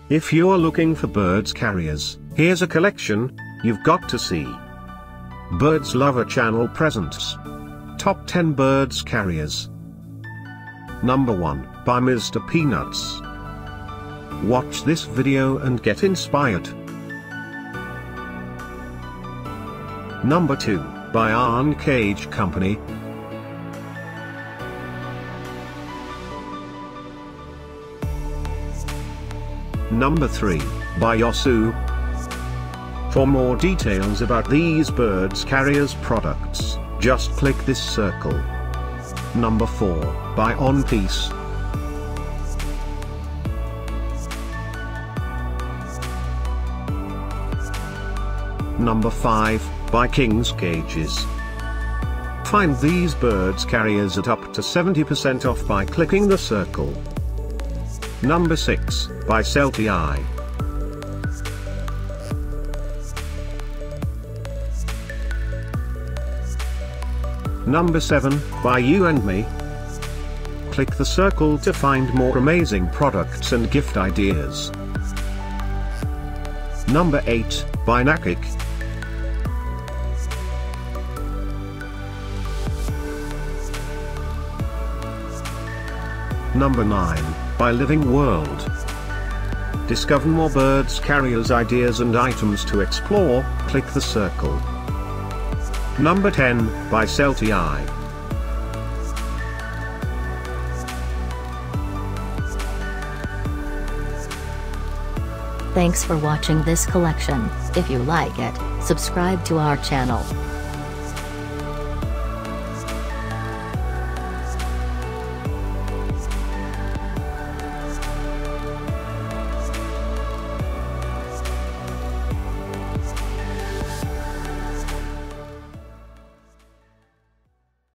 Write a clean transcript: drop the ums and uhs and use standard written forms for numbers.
If you're looking for birds carriers, here's a collection you've got to see. Birds Lover Channel presents Top 10 Birds Carriers. Number 1, by Mr. Peanuts. Watch this video and get inspired. Number 2, by Yarn Cage Company. Number 3, by Yosoo. For more details about these birds carriers products, just click this circle. Number 4, by Onpiece. Number 5, by King's Cages. Find these birds carriers at up to 70% off by clicking the circle. Number 6, by Tote. Number 7, by You and Me. Click the circle to find more amazing products and gift ideas. Number 8, by Nakik. Number 9, by Living World. Discover more birds carriers ideas and items to explore, click the circle. Number 10, by Tote. Thanks for watching this collection. If you like it, subscribe to our channel.